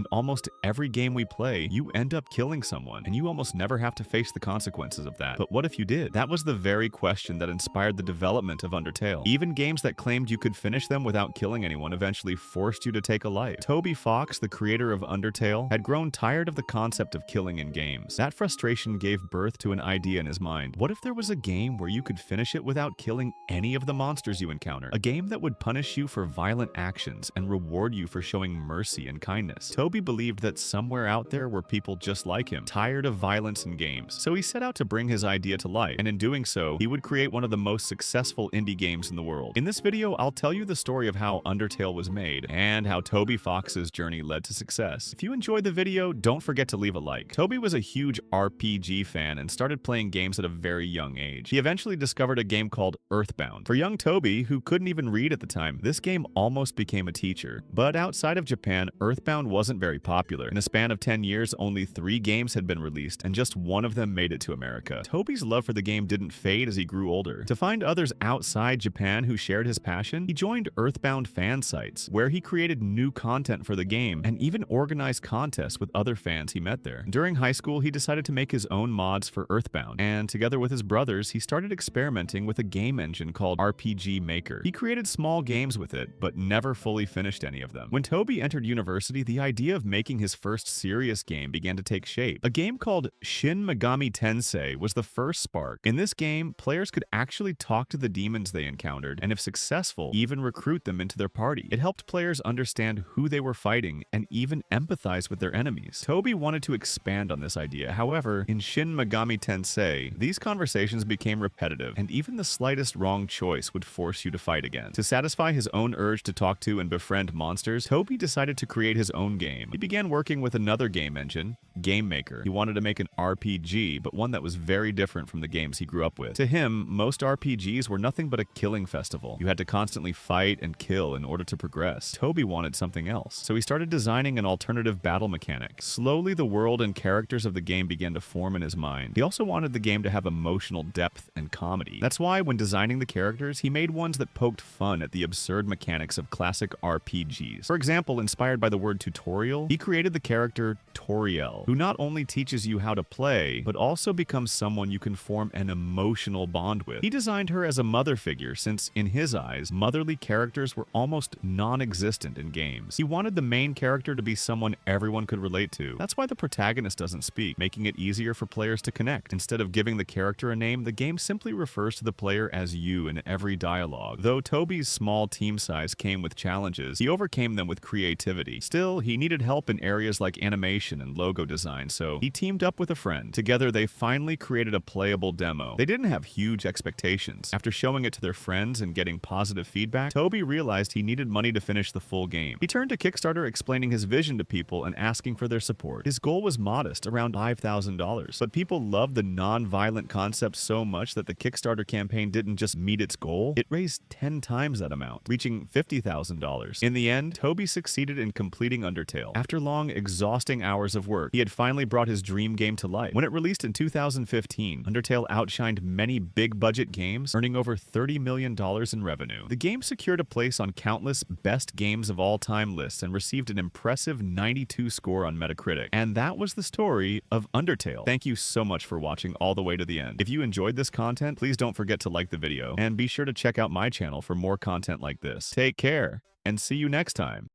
and almost every game we play, you end up killing someone, and you almost never have to face the consequences of that. But what if you did? That was the very question that inspired the development of Undertale. Even games that claimed you could finish them without killing anyone eventually forced you to take a life. Toby Fox, the creator of Undertale, had grown tired of the concept of killing in games. That frustration gave birth to an idea in his mind. What if there was a game where you could finish it without killing any of the monsters you encounter? A game that would punish you for violent actions and reward you for showing mercy and kindness. Toby believed that somewhere out there were people just like him, tired of violence in games. So he set out to bring his idea to life, and in doing so, he would create one of the most successful indie games in the world. In this video, I'll tell you the story of how Undertale was made, and how Toby Fox's journey led to success. If you enjoyed the video, don't forget to leave a like. Toby was a huge RPG fan and started playing games at a very young age. He eventually discovered a game called Earthbound. For young Toby, who couldn't even read at the time, this game almost became a teacher. But outside of Japan, Earthbound wasn't very popular. In a span of 10 years, only 3 games had been released, and just one of them made it to America. Toby's love for the game didn't fade as he grew older. To find others outside Japan who shared his passion, he joined Earthbound fan sites, where he created new content for the game and even organized contests with other fans he met there. During high school, he decided to make his own mods for Earthbound, and together with his brothers, he started experimenting with a game engine called RPG Maker. He created small games with it, but never fully finished any of them. When Toby entered university, the idea of making his first serious game began to take shape. A game called Shin Megami Tensei was the first spark. In this game, players could actually talk to the demons they encountered, and if successful, even recruit them into their party. It helped players understand who they were fighting and even empathize with their enemies. Toby wanted to expand on this idea. However, in Shin Megami Tensei, these conversations became repetitive, and even the slightest wrong choice would force you to fight again. To satisfy his own urge to talk to and befriend monsters, Toby decided to create his own game. He began working with another game engine, Game Maker. He wanted to make an RPG, but one that was very different from the games he grew up with. To him, most RPGs were nothing but a killing festival. You had to constantly fight and kill in order to progress. Toby wanted something else, so he started designing an alternative battle mechanic. Slowly, the world and characters of the game began to form in his mind. He also wanted the game to have emotional depth and comedy. That's why, when designing the characters, he made ones that poked fun at the absurd mechanics of classic RPGs. For example, inspired by the word tutorial, he created the character Toriel, who not only teaches you how to play, but also becomes someone you can form an emotional bond with. He designed her as a mother figure since, in his eyes, motherly characters were almost non-existent in games. He wanted the main character to be someone everyone could relate to. That's why the protagonist doesn't speak, making it easier for players to connect. Instead of giving the character a name, the game simply refers to the player as you in every dialogue. Though Toby's small team size came with challenges, he overcame them with creativity. Still, he needed help in areas like animation and logo design, so he teamed up with a friend. Together, they finally created a playable demo. They didn't have huge expectations. After showing it to their friends and getting positive feedback, Toby realized he needed money to finish the full game. He turned to Kickstarter, explaining his vision to people and asking for their support. His goal was modest, around $5,000, but people loved the non-violent concept so much that the Kickstarter campaign didn't just meet its goal, it raised 10 times that amount, reaching $50,000. In the end, Toby succeeded in completing Undertale. After long, exhausting hours of work, he had finally brought his dream game to life. When it released in 2015, Undertale outshined many big-budget games, earning over $30 million in revenue. The game secured a place on countless best games of all time lists and received an impressive 92 score on Metacritic. And that was the story of Undertale. Thank you so much for watching all the way to the end. If you enjoyed this content, please don't forget to like the video, and be sure to check out my channel for more content like this. Take care, and see you next time.